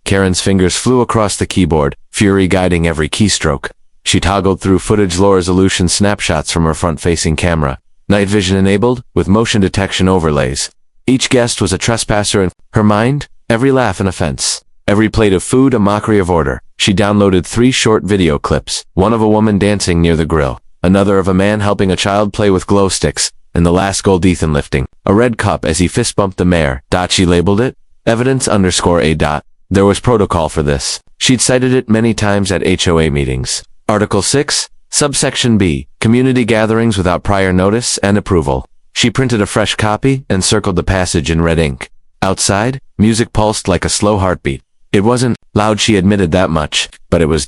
Karen's fingers flew across the keyboard, fury guiding every keystroke. She toggled through footage low-resolution snapshots from her front-facing camera, night vision enabled, with motion detection overlays. Each guest was a trespasser in her mind, every laugh an offense, every plate of food a mockery of order. She downloaded 3 short video clips, one of a woman dancing near the grill, another of a man helping a child play with glow sticks, and the last gold Ethan lifting a red cup as he fist-bumped the mayor. She labeled it, evidence_A. There was protocol for this. She'd cited it many times at HOA meetings. Article 6, subsection B, community gatherings without prior notice and approval. She printed a fresh copy and circled the passage in red ink. Outside, music pulsed like a slow heartbeat. It wasn't loud, she admitted that much, but it was ...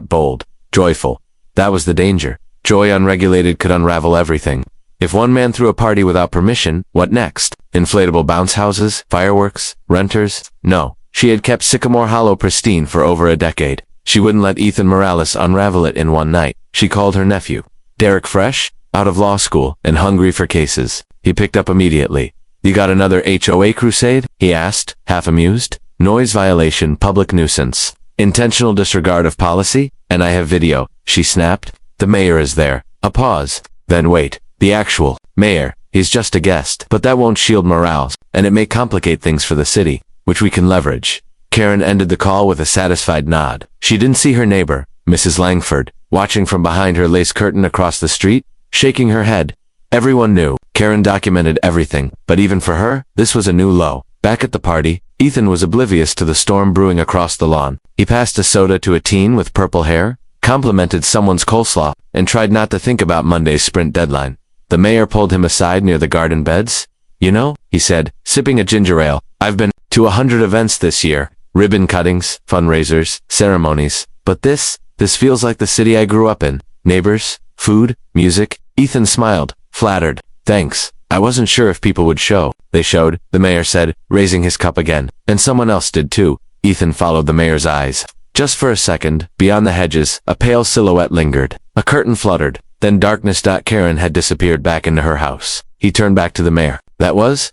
bold, joyful. That was the danger. Joy unregulated could unravel everything. If one man threw a party without permission, what next? Inflatable bounce houses, fireworks, renters? No. She had kept Sycamore Hollow pristine for over a decade. She wouldn't let Ethan Morales unravel it in one night. She called her nephew, Derek, fresh out of law school and hungry for cases. He picked up immediately. You got another HOA crusade? He asked, half amused. Noise violation, public nuisance, intentional disregard of policy, and I have video, she snapped. The mayor is there. A pause. Then wait. The actual mayor. He's just a guest. But that won't shield Morales, and it may complicate things for the city, which we can leverage. Karen ended the call with a satisfied nod. She didn't see her neighbor, Mrs. Langford, watching from behind her lace curtain across the street, shaking her head. Everyone knew. Karen documented everything, but even for her, this was a new low. Back at the party, Ethan was oblivious to the storm brewing across the lawn. He passed a soda to a teen with purple hair, complimented someone's coleslaw, and tried not to think about Monday's sprint deadline. The mayor pulled him aside near the garden beds. You know, he said, sipping a ginger ale, I've been to 100 events this year. Ribbon cuttings, fundraisers, ceremonies. But this feels like the city I grew up in. Neighbors, food, music. Ethan smiled, flattered. Thanks. I wasn't sure if people would show. They showed, the mayor said, raising his cup again. And someone else did too. Ethan followed the mayor's eyes. Just for a second, beyond the hedges, a pale silhouette lingered. A curtain fluttered. Then darkness. Karen had disappeared back into her house. He turned back to the mayor. That was, ...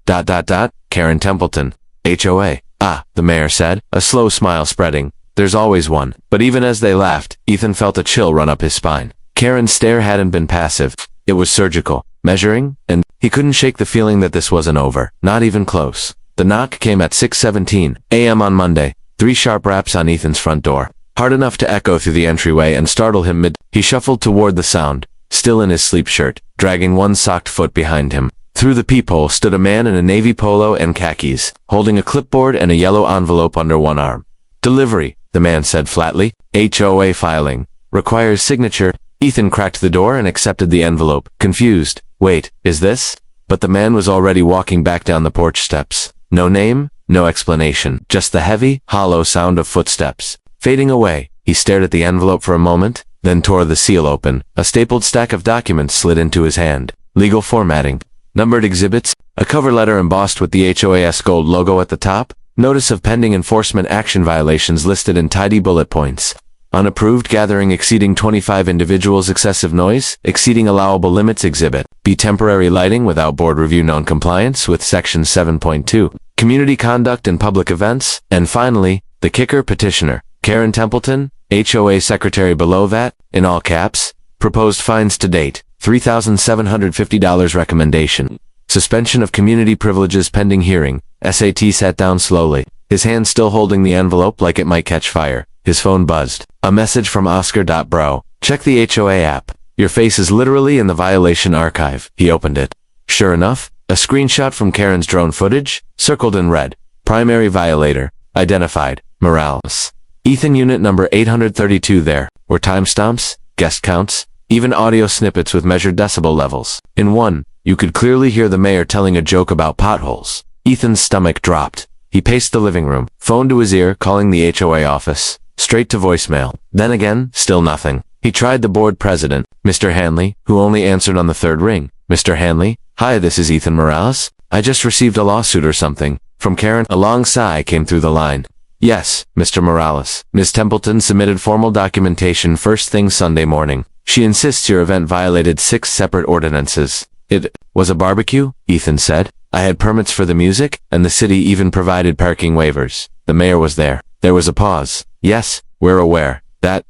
Karen Templeton. HOA. Ah, the mayor said, a slow smile spreading. There's always one. But even as they laughed, Ethan felt a chill run up his spine. Karen's stare hadn't been passive. It was surgical, measuring, and he couldn't shake the feeling that this wasn't over. Not even close. The knock came at 6:17 a.m. on Monday. 3 sharp raps on Ethan's front door. Hard enough to echo through the entryway and startle him mid. He shuffled toward the sound, still in his sleep shirt, dragging one socked foot behind him. Through the peephole stood a man in a navy polo and khakis, holding a clipboard and a yellow envelope under one arm. Delivery, the man said flatly. HOA filing. Requires signature. Ethan cracked the door and accepted the envelope, confused. Wait, is this? But the man was already walking back down the porch steps. No name, no explanation, just the heavy, hollow sound of footsteps. Fading away, he stared at the envelope for a moment, then tore the seal open. A stapled stack of documents slid into his hand. Legal formatting. Numbered exhibits, a cover letter embossed with the HOAS gold logo at the top, notice of pending enforcement action violations listed in tidy bullet points. Unapproved gathering exceeding 25 individuals, excessive noise, exceeding allowable limits exhibit. B. Temporary lighting without board review, non-compliance with section 7.2. Community conduct in public events. And finally, the kicker, petitioner, Karen Templeton, HOA secretary. Below that, in all caps, proposed fines to date, $3,750 recommendation. Suspension of community privileges pending hearing. SAT sat down slowly, his hand still holding the envelope like it might catch fire. His phone buzzed. A message from Oscar. Bro, check the HOA app. Your face is literally in the violation archive. He opened it. Sure enough, a screenshot from Karen's drone footage, circled in red. Primary violator. Identified. Morales. Ethan unit number 832. There were timestamps, guest counts, even audio snippets with measured decibel levels. In one, you could clearly hear the mayor telling a joke about potholes. Ethan's stomach dropped. He paced the living room, phone to his ear, calling the HOA office. Straight to voicemail. Then again, still nothing. He tried the board president, Mr. Hanley, who only answered on the third ring. Mr. Hanley, hi, this is Ethan Morales. I just received a lawsuit or something. From Karen. A long sigh came through the line. Yes, Mr. Morales. Ms. Templeton submitted formal documentation first thing Sunday morning. She insists your event violated 6 separate ordinances. It was a barbecue, Ethan said. I had permits for the music, and the city even provided parking waivers. The mayor was there. There was a pause. Yes, we're aware. That,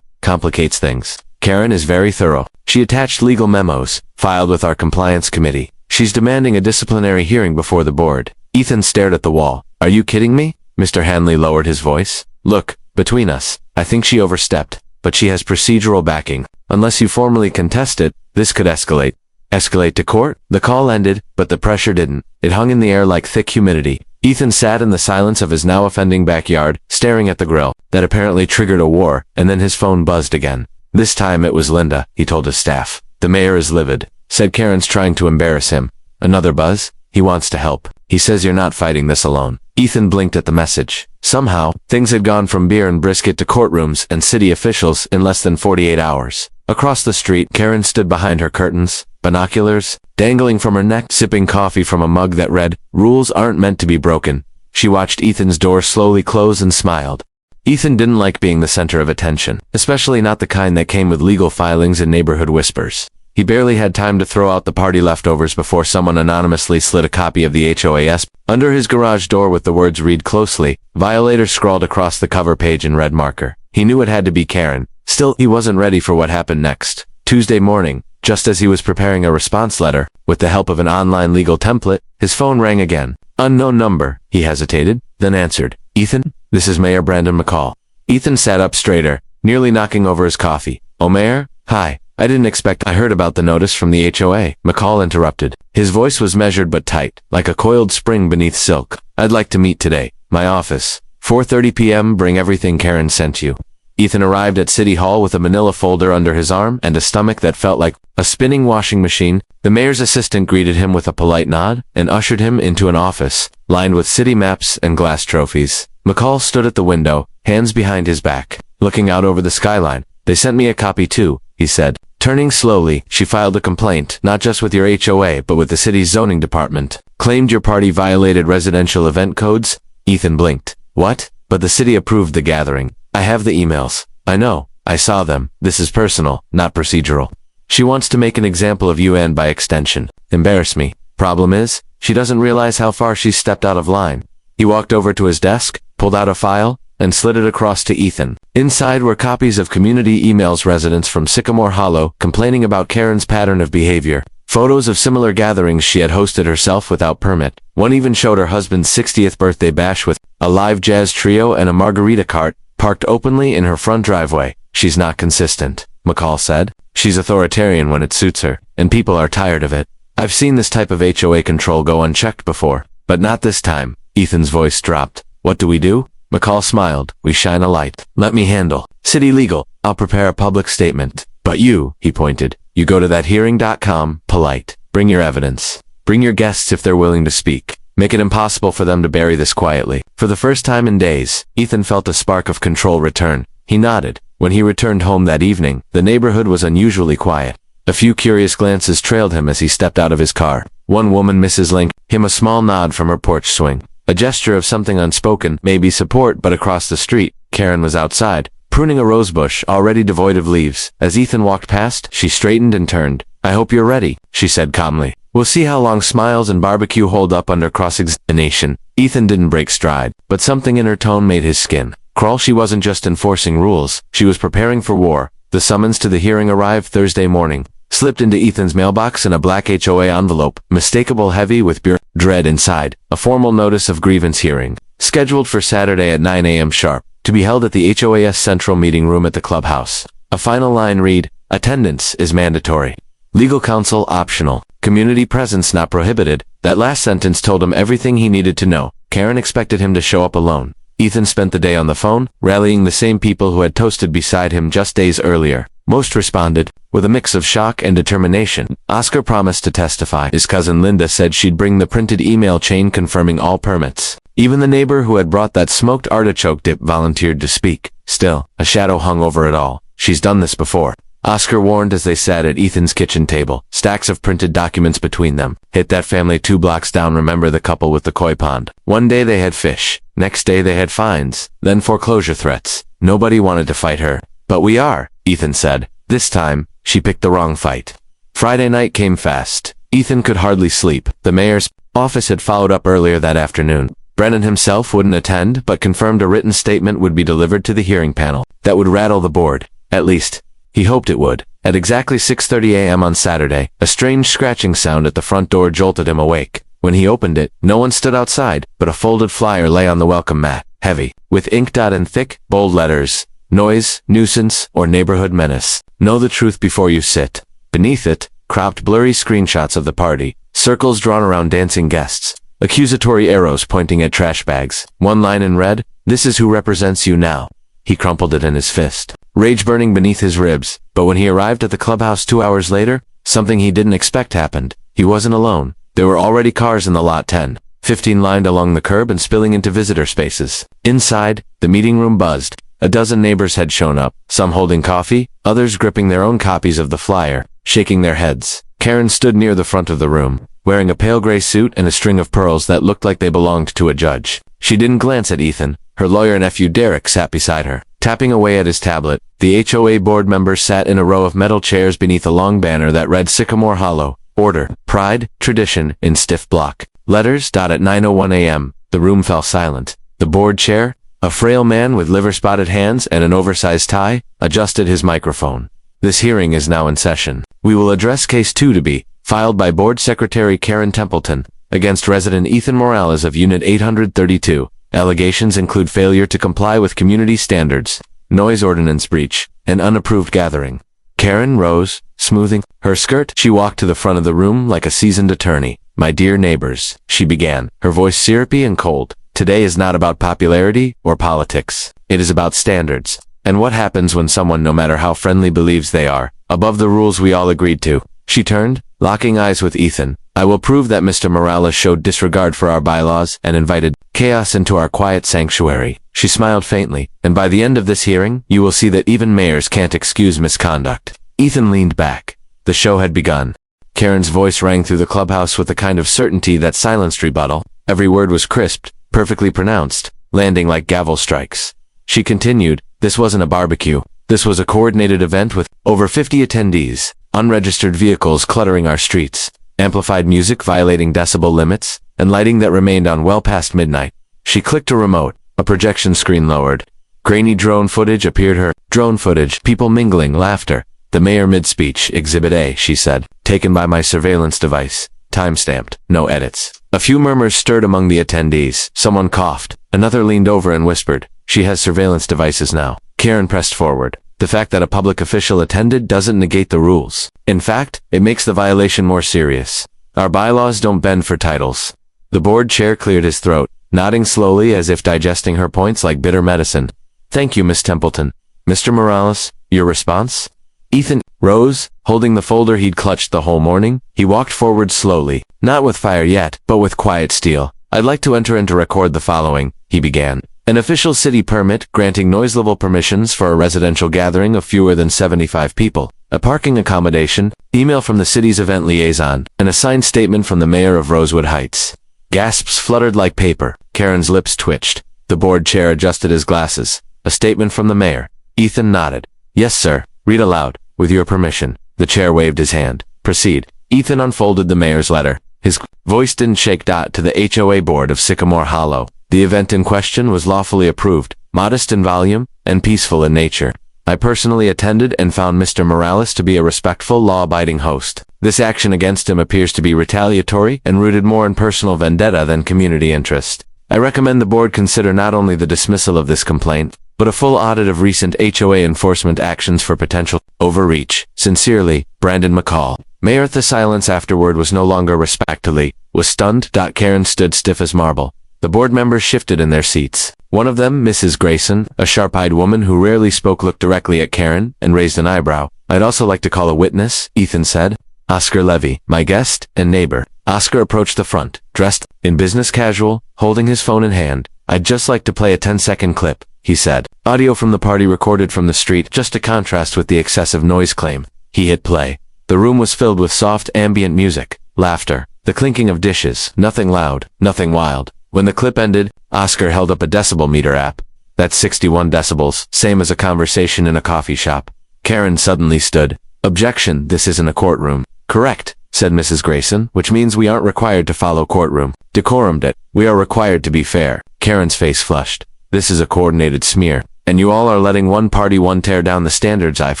complicates things. Karen is very thorough. She attached legal memos, filed with our compliance committee. She's demanding a disciplinary hearing before the board. Ethan stared at the wall. Are you kidding me? Mr. Hanley lowered his voice. Look, between us, I think she overstepped, but she has procedural backing. Unless you formally contest it, this could escalate. Escalate to court? The call ended, but the pressure didn't. It hung in the air like thick humidity. Ethan sat in the silence of his now offending backyard, staring at the grill. That apparently triggered a war, and then his phone buzzed again. This time it was Linda, he told his staff. The mayor is livid. Said Karen's trying to embarrass him. Another buzz? He wants to help. He says you're not fighting this alone. Ethan blinked at the message. Somehow, things had gone from beer and brisket to courtrooms and city officials in less than 48 hours. Across the street, Karen stood behind her curtains, binoculars dangling from her neck, sipping coffee from a mug that read, "Rules aren't meant to be broken." She watched Ethan's door slowly close and smiled. Ethan didn't like being the center of attention, especially not the kind that came with legal filings and neighborhood whispers. He barely had time to throw out the party leftovers before someone anonymously slid a copy of the HOA under his garage door with the words "Read closely." Violator scrawled across the cover page in red marker. He knew it had to be Karen. Still, he wasn't ready for what happened next. Tuesday morning, just as he was preparing a response letter, with the help of an online legal template, his phone rang again. Unknown number, he hesitated, then answered. Ethan, this is Mayor Brandon McCall. Ethan sat up straighter, nearly knocking over his coffee. Oh, Mayor? Hi. I didn't expect I heard about the notice from the HOA, McCall interrupted. His voice was measured but tight, like a coiled spring beneath silk. I'd like to meet today. My office. 4:30 p.m. Bring everything Karen sent you. Ethan arrived at City Hall with a manila folder under his arm and a stomach that felt like a spinning washing machine. The mayor's assistant greeted him with a polite nod and ushered him into an office, lined with city maps and glass trophies. McCall stood at the window, hands behind his back, looking out over the skyline. They sent me a copy too, he said. Turning slowly, she filed a complaint, not just with your HOA, but with the city's zoning department. Claimed your party violated residential event codes? Ethan blinked. What? But the city approved the gathering. I have the emails. I know. I saw them. This is personal, not procedural. She wants to make an example of you and by extension, embarrass me. Problem is, she doesn't realize how far she's stepped out of line. He walked over to his desk, pulled out a file, and slid it across to Ethan. Inside were copies of community emails residents from Sycamore Hollow complaining about Karen's pattern of behavior. Photos of similar gatherings she had hosted herself without permit. One even showed her husband's 60th birthday bash with a live jazz trio and a margarita cart parked openly in her front driveway. She's not consistent, McCall said. She's authoritarian when it suits her, and people are tired of it. I've seen this type of HOA control go unchecked before, but not this time. Ethan's voice dropped. What do we do? McCall smiled. We shine a light. Let me handle. City legal. I'll prepare a public statement. But you, he pointed, you go to thathearing.com, polite. Bring your evidence. Bring your guests if they're willing to speak. Make it impossible for them to bury this quietly. For the first time in days, Ethan felt a spark of control return. He nodded. When he returned home that evening, the neighborhood was unusually quiet. A few curious glances trailed him as he stepped out of his car. One woman, Mrs. Link, him a small nod from her porch swing. A gesture of something unspoken, maybe support, but across the street, Karen was outside, pruning a rosebush already devoid of leaves. As Ethan walked past, she straightened and turned. I hope you're ready, she said calmly. We'll see how long smiles and barbecue hold up under cross-examination. Ethan didn't break stride, but something in her tone made his skin crawl. She wasn't just enforcing rules, she was preparing for war. The summons to the hearing arrived Thursday morning, slipped into Ethan's mailbox in a black HOA envelope, mistakable heavy with pure dread inside. A formal notice of grievance hearing, scheduled for Saturday at 9 a.m. sharp, to be held at the HOA's central meeting room at the clubhouse. A final line read, attendance is mandatory. Legal counsel optional. Community presence not prohibited. That last sentence told him everything he needed to know. Karen expected him to show up alone. Ethan spent the day on the phone, rallying the same people who had toasted beside him just days earlier. Most responded, with a mix of shock and determination. Oscar promised to testify. His cousin Linda said she'd bring the printed email chain confirming all permits. Even the neighbor who had brought that smoked artichoke dip volunteered to speak. Still, a shadow hung over it all. She's done this before, Oscar warned as they sat at Ethan's kitchen table, stacks of printed documents between them. Hit that family 2 blocks down. Remember the couple with the koi pond? One day they had fish. Next day they had fines. Then foreclosure threats. Nobody wanted to fight her. But we are, Ethan said. This time, she picked the wrong fight. Friday night came fast. Ethan could hardly sleep. The mayor's office had followed up earlier that afternoon. Brennan himself wouldn't attend, but confirmed a written statement would be delivered to the hearing panel. That would rattle the board. At least, he hoped it would. At exactly 6:30 a.m. on Saturday, a strange scratching sound at the front door jolted him awake. When he opened it, no one stood outside, but a folded flyer lay on the welcome mat, heavy, with ink dot in thick, bold letters. Noise, nuisance, or neighborhood menace. Know the truth before you sit. Beneath it, cropped blurry screenshots of the party, circles drawn around dancing guests, accusatory arrows pointing at trash bags. One line in red, "This is who represents you now." He crumpled it in his fist, rage burning beneath his ribs. But when he arrived at the clubhouse 2 hours later, something he didn't expect happened. He wasn't alone. There were already cars in the lot 10, 15 lined along the curb and spilling into visitor spaces. Inside, the meeting room buzzed. A dozen neighbors had shown up, some holding coffee, others gripping their own copies of the flyer, shaking their heads. Karen stood near the front of the room, wearing a pale gray suit and a string of pearls that looked like they belonged to a judge. She didn't glance at Ethan. Her lawyer nephew Derek sat beside her, tapping away at his tablet. The HOA board members sat in a row of metal chairs beneath a long banner that read Sycamore Hollow, Order, Pride, Tradition, in stiff block letters. At 9:01 a.m., the room fell silent. The board chair, a frail man with liver-spotted hands and an oversized tie, adjusted his microphone. This hearing is now in session. We will address Case 2 to be filed by Board Secretary Karen Templeton against resident Ethan Morales of Unit 832. Allegations include failure to comply with community standards, noise ordinance breach, and unapproved gathering. Karen rose, smoothing her skirt. She walked to the front of the room like a seasoned attorney. "My dear neighbors," she began, her voice syrupy and cold. "Today is not about popularity or politics. It is about standards. And what happens when someone, no matter how friendly, believes they are above the rules we all agreed to?" She turned, locking eyes with Ethan. "I will prove that Mr. Morales showed disregard for our bylaws and invited chaos into our quiet sanctuary." She smiled faintly. "And by the end of this hearing, you will see that even mayors can't excuse misconduct." Ethan leaned back. The show had begun. Karen's voice rang through the clubhouse with a kind of certainty that silenced rebuttal. Every word was crisped, perfectly pronounced, landing like gavel strikes. She continued, "This wasn't a barbecue. This was a coordinated event with over 50 attendees, unregistered vehicles cluttering our streets, amplified music violating decibel limits, and lighting that remained on well past midnight." She clicked a remote. A projection screen lowered. Grainy drone footage appeared. Drone footage, people mingling, laughter. "The mayor mid-speech, Exhibit A," she said, "taken by my surveillance device. Timestamped. No edits." A few murmurs stirred among the attendees. Someone coughed. Another leaned over and whispered, "She has surveillance devices now." Karen pressed forward. "The fact that a public official attended doesn't negate the rules. In fact, it makes the violation more serious. Our bylaws don't bend for titles." The board chair cleared his throat, nodding slowly as if digesting her points like bitter medicine. "Thank you, Miss Templeton. Mr. Morales, your response?" Ethan rose, holding the folder he'd clutched the whole morning. He walked forward slowly, not with fire yet, but with quiet steel. "I'd like to enter and to record the following," he began. "An official city permit granting noise level permissions for a residential gathering of fewer than 75 people, a parking accommodation, email from the city's event liaison, and a signed statement from the mayor of Rosewood Heights." Gasps fluttered like paper. Karen's lips twitched. The board chair adjusted his glasses. "A statement from the mayor." Ethan nodded. "Yes, sir. Read aloud, with your permission." The chair waved his hand. "Proceed." Ethan unfolded the mayor's letter. His voice didn't shake. To the HOA board of Sycamore Hollow. The event in question was lawfully approved, modest in volume, and peaceful in nature. I personally attended and found Mr. Morales to be a respectful, law-abiding host. This action against him appears to be retaliatory and rooted more in personal vendetta than community interest. I recommend the board consider not only the dismissal of this complaint, but a full audit of recent HOA enforcement actions for potential overreach. Sincerely, Brandon McCall. Mayor. The silence afterward was no longer respectfully, was stunned. Karen stood stiff as marble. The board members shifted in their seats. One of them, Mrs. Grayson, a sharp-eyed woman who rarely spoke, looked directly at Karen and raised an eyebrow. "I'd also like to call a witness," Ethan said. "Oscar Levy, my guest and neighbor." Oscar approached the front, dressed in business casual, holding his phone in hand. "I'd just like to play a 10-second clip," he said. Audio from the party recorded from the street, just to contrast with the excessive noise claim. He hit play. The room was filled with soft ambient music, laughter, the clinking of dishes, nothing loud, nothing wild. When the clip ended, Oscar held up a decibel meter app. "That's 61 decibels, same as a conversation in a coffee shop." Karen suddenly stood. "Objection, this isn't a courtroom." "Correct. said Mrs. Grayson, which means we aren't required to follow courtroom decorum. We are required to be fair. Karen's face flushed. This is a coordinated smear, and you all are letting one party tear down the standards I've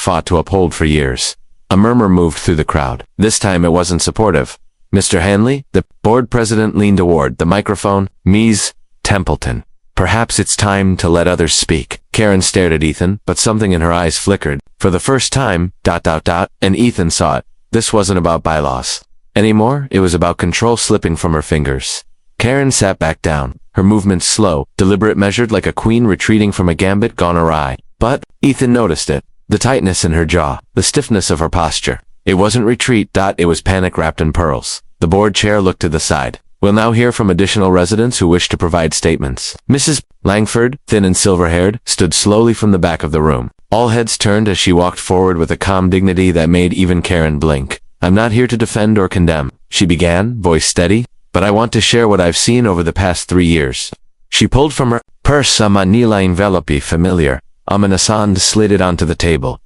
fought to uphold for years. A murmur moved through the crowd. This time it wasn't supportive. Mr. Hanley, the board president, leaned toward the microphone. Ms. Templeton, perhaps it's time to let others speak. Karen stared at Ethan, but something in her eyes flickered. For the first time, and Ethan saw it. This wasn't about bylaws anymore. It was about control slipping from her fingers. Karen sat back down, her movements slow, deliberate, measured, like a queen retreating from a gambit gone awry. But Ethan noticed it. The tightness in her jaw, the stiffness of her posture. It wasn't retreat. It was panic wrapped in pearls. The board chair looked to the side. We'll now hear from additional residents who wish to provide statements. Mrs. Langford, thin and silver-haired, stood slowly from the back of the room. All heads turned as she walked forward with a calm dignity that made even Karen blink. I'm not here to defend or condemn, she began, voice steady, but I want to share what I've seen over the past 3 years. She pulled from her purse a manila envelope familiar. Amanasand slid it onto the table.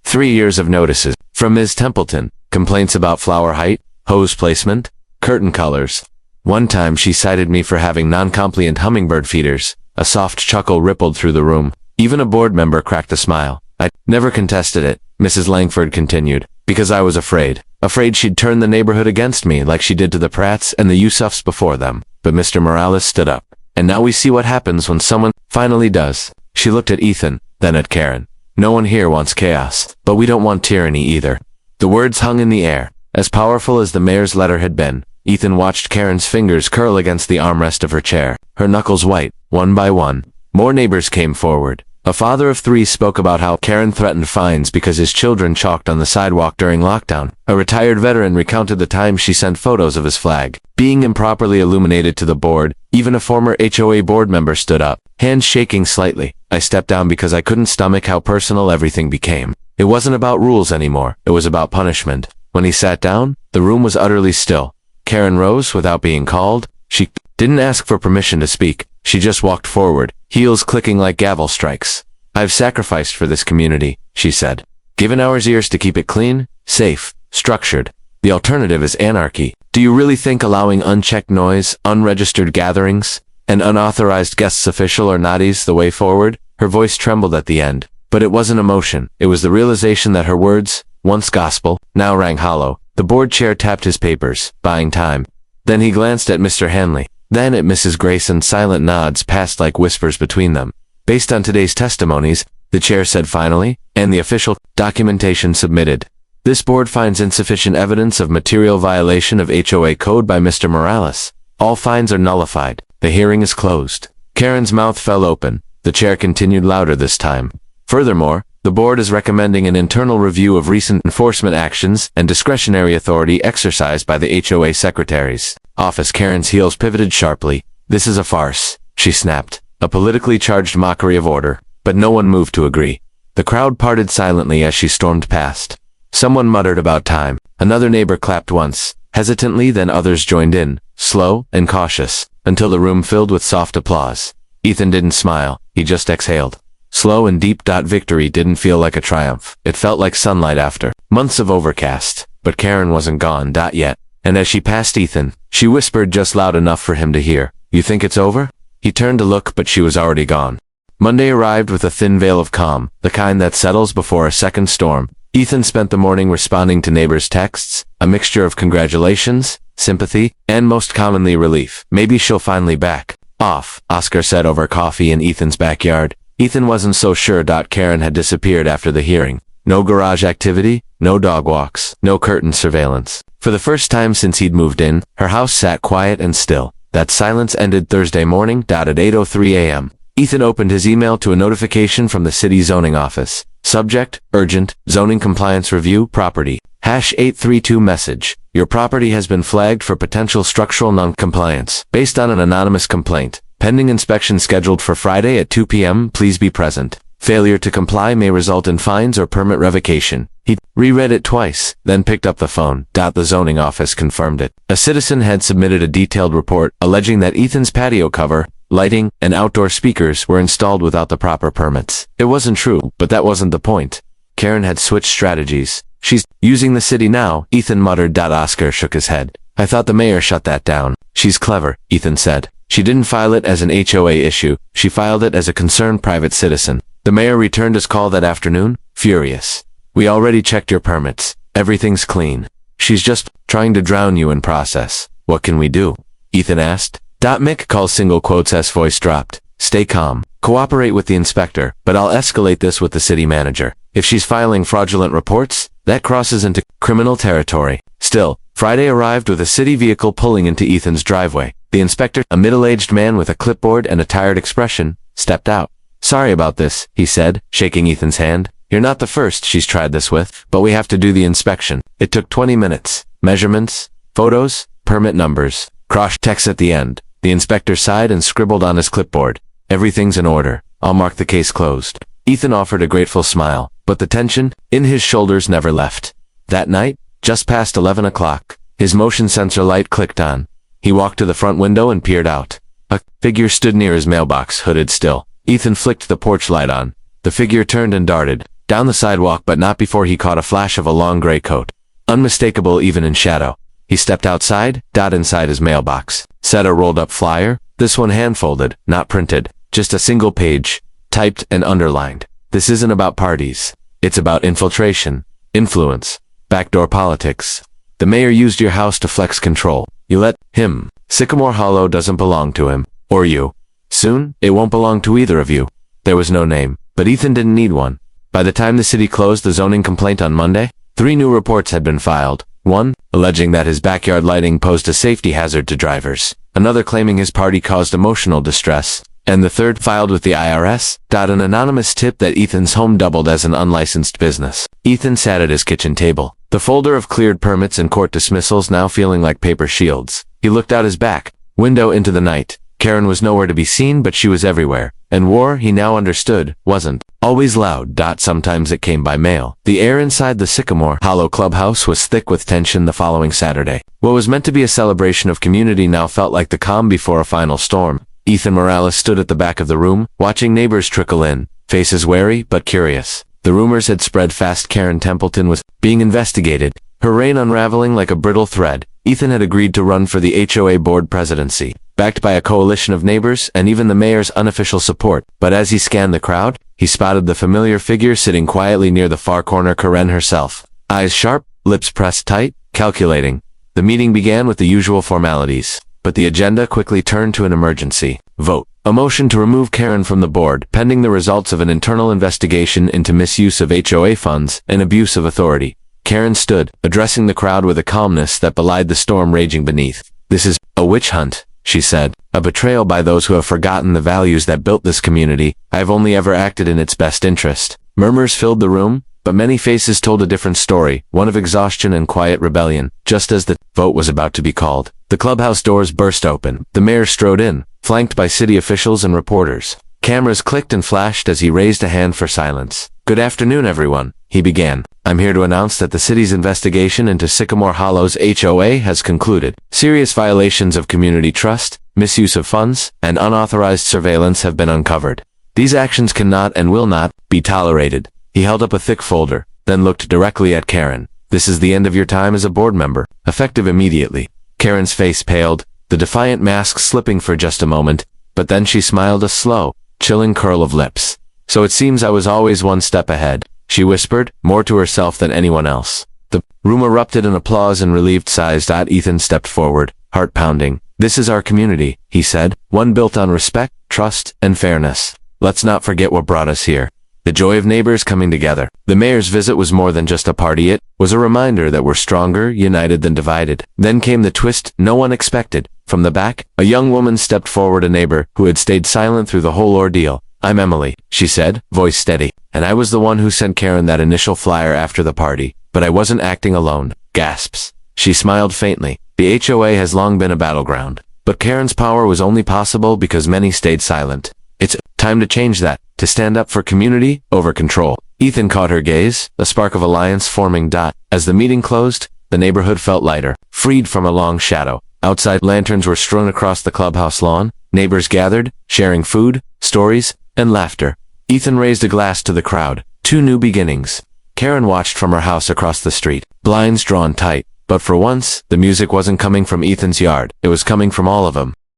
3 years of notices. From Ms. Templeton, complaints about flower height, hose placement, curtain colors. One time she cited me for having non-compliant hummingbird feeders. A soft chuckle rippled through the room. Even a board member cracked a smile. I never contested it, Mrs. Langford continued, because I was afraid. Afraid she'd turn the neighborhood against me like she did to the Pratts and the Yusufs before them. But Mr. Morales stood up. And now we see what happens when someone finally does. She looked at Ethan, then at Karen. No one here wants chaos, but we don't want tyranny either. The words hung in the air. As powerful as the mayor's letter had been, Ethan watched Karen's fingers curl against the armrest of her chair, her knuckles white, one by one. More neighbors came forward. A father of 3 spoke about how Karen threatened fines because his children chalked on the sidewalk during lockdown. A retired veteran recounted the time she sent photos of his flag being improperly illuminated to the board. Even a former HOA board member stood up, hands shaking slightly. I stepped down because I couldn't stomach how personal everything became. It wasn't about rules anymore. It was about punishment. When he sat down, the room was utterly still. Karen rose without being called. She didn't ask for permission to speak. She just walked forward, heels clicking like gavel strikes. I've sacrificed for this community, she said. Given ours years to keep it clean, safe, structured. The alternative is anarchy. Do you really think allowing unchecked noise, unregistered gatherings, and unauthorized guests official or naughties the way forward? Her voice trembled at the end. But it wasn't emotion. It was the realization that her words, once gospel, now rang hollow. The board chair tapped his papers, buying time. Then he glanced at Mr. Hanley. Then at Mrs. Grayson. Silent nods passed like whispers between them. Based on today's testimonies, the chair said finally, and the official documentation submitted. This board finds insufficient evidence of material violation of HOA code by Mr. Morales. All fines are nullified. The hearing is closed. Karen's mouth fell open. The chair continued louder this time. Furthermore, the board is recommending an internal review of recent enforcement actions and discretionary authority exercised by the HOA secretaries. Office. Karen's heels pivoted sharply. This is a farce, she snapped. A politically charged mockery of order. But no one moved to agree. The crowd parted silently as she stormed past. Someone muttered about time. Another neighbor clapped once, hesitantly, then others joined in, slow and cautious, until the room filled with soft applause. Ethan didn't smile. He just exhaled. Slow and deep. Victory didn't feel like a triumph. It felt like sunlight after months of overcast. But Karen wasn't gone yet. And as she passed Ethan, she whispered just loud enough for him to hear, "You think it's over?" He turned to look, but she was already gone. Monday arrived with a thin veil of calm, the kind that settles before a second storm. Ethan spent the morning responding to neighbors' texts, a mixture of congratulations, sympathy, and most commonly relief. Maybe she'll finally back off, Oscar said over coffee in Ethan's backyard. Ethan wasn't so sure. Karen had disappeared after the hearing. No garage activity, no dog walks, no curtain surveillance. For the first time since he'd moved in, her house sat quiet and still. That silence ended Thursday morning. At 8:03 a.m. Ethan opened his email to a notification from the city zoning office. Subject, urgent, zoning compliance review, property. #832 message. Your property has been flagged for potential structural non-compliance, based on an anonymous complaint. Pending inspection scheduled for Friday at 2 p.m. Please be present. Failure to comply may result in fines or permit revocation. He reread it twice, then picked up the phone. The zoning office confirmed it. A citizen had submitted a detailed report alleging that Ethan's patio cover, lighting, and outdoor speakers were installed without the proper permits. It wasn't true, but that wasn't the point. Karen had switched strategies. She's using the city now, Ethan muttered. Oscar shook his head. I thought the mayor shut that down. She's clever, Ethan said. She didn't file it as an HOA issue, she filed it as a concerned private citizen. The mayor returned his call that afternoon, furious. We already checked your permits. Everything's clean. She's just trying to drown you in process. What can we do? Ethan asked. Mick calls single quotes S voice dropped. Stay calm. Cooperate with the inspector, but I'll escalate this with the city manager. If she's filing fraudulent reports, that crosses into criminal territory. Still, Friday arrived with a city vehicle pulling into Ethan's driveway. The inspector, a middle-aged man with a clipboard and a tired expression, stepped out. Sorry about this, he said, shaking Ethan's hand. You're not the first she's tried this with, but we have to do the inspection. It took 20 minutes. Measurements, photos, permit numbers, cross checks at the end. The inspector sighed and scribbled on his clipboard. Everything's in order. I'll mark the case closed. Ethan offered a grateful smile, but the tension in his shoulders never left. That night, just past 11 o'clock, his motion sensor light clicked on. He walked to the front window and peered out. A figure stood near his mailbox, hooded still. Ethan flicked the porch light on. The figure turned and darted down the sidewalk, but not before he caught a flash of a long gray coat. Unmistakable even in shadow. He stepped outside, inside his mailbox. Said a rolled-up flyer, this one hand-folded, not printed. Just a single page, typed and underlined. This isn't about parties. It's about infiltration, influence, backdoor politics. The mayor used your house to flex control. You let him. Sycamore Hollow doesn't belong to him. Or you. Soon, it won't belong to either of you. There was no name, but Ethan didn't need one. By the time the city closed the zoning complaint on Monday, 3 new reports had been filed. One, alleging that his backyard lighting posed a safety hazard to drivers. Another claiming his party caused emotional distress. And the third, filed with the IRS, an anonymous tip that Ethan's home doubled as an unlicensed business. Ethan sat at his kitchen table, the folder of cleared permits and court dismissals now feeling like paper shields. He looked out his back window into the night. Karen was nowhere to be seen, but she was everywhere. And war, he now understood, wasn't always loud. Sometimes it came by mail. The air inside the Sycamore Hollow clubhouse was thick with tension the following Saturday. What was meant to be a celebration of community now felt like the calm before a final storm. Ethan Morales stood at the back of the room, watching neighbors trickle in, faces wary but curious. The rumors had spread fast. Karen Templeton was being investigated, her reign unraveling like a brittle thread. Ethan had agreed to run for the HOA board presidency, backed by a coalition of neighbors and even the mayor's unofficial support. But as he scanned the crowd, he spotted the familiar figure sitting quietly near the far corner, Karen herself. Eyes sharp, lips pressed tight, calculating. The meeting began with the usual formalities, but the agenda quickly turned to an emergency vote. A motion to remove Karen from the board, pending the results of an internal investigation into misuse of HOA funds and abuse of authority. Karen stood, addressing the crowd with a calmness that belied the storm raging beneath. This is a witch hunt, she said. A betrayal by those who have forgotten the values that built this community. I have only ever acted in its best interest. Murmurs filled the room, but many faces told a different story, one of exhaustion and quiet rebellion. Just as the vote was about to be called, the clubhouse doors burst open. The mayor strode in, flanked by city officials and reporters. Cameras clicked and flashed as he raised a hand for silence. Good afternoon, everyone, he began. I'm here to announce that the city's investigation into Sycamore Hollow's HOA has concluded. Serious violations of community trust, misuse of funds, and unauthorized surveillance have been uncovered. These actions cannot and will not be tolerated. He held up a thick folder, then looked directly at Karen. This is the end of your time as a board member, effective immediately. Karen's face paled, the defiant mask slipping for just a moment, but then she smiled, a slow, chilling curl of lips. So it seems I was always one step ahead, she whispered, more to herself than anyone else. The room erupted in applause and relieved sighs. Ethan stepped forward, heart pounding. This is our community, he said, one built on respect, trust, and fairness. Let's not forget what brought us here. The joy of neighbors coming together. The mayor's visit was more than just a party. It was a reminder that we're stronger, united than divided. Then came the twist no one expected. From the back, a young woman stepped forward, a neighbor who had stayed silent through the whole ordeal. I'm Emily, she said, voice steady. And I was the one who sent Karen that initial flyer after the party. But I wasn't acting alone. Gasps. She smiled faintly. The HOA has long been a battleground. But Karen's power was only possible because many stayed silent. It's time to change that, to stand up for community over control. Ethan caught her gaze, a spark of alliance forming. As the meeting closed, the neighborhood felt lighter, freed from a long shadow. Outside, lanterns were strewn across the clubhouse lawn. Neighbors gathered, sharing food, stories, and laughter. Ethan raised a glass to the crowd. 2 new beginnings. Karen watched from her house across the street, blinds drawn tight. But for once, the music wasn't coming from Ethan's yard, it was coming from all of them.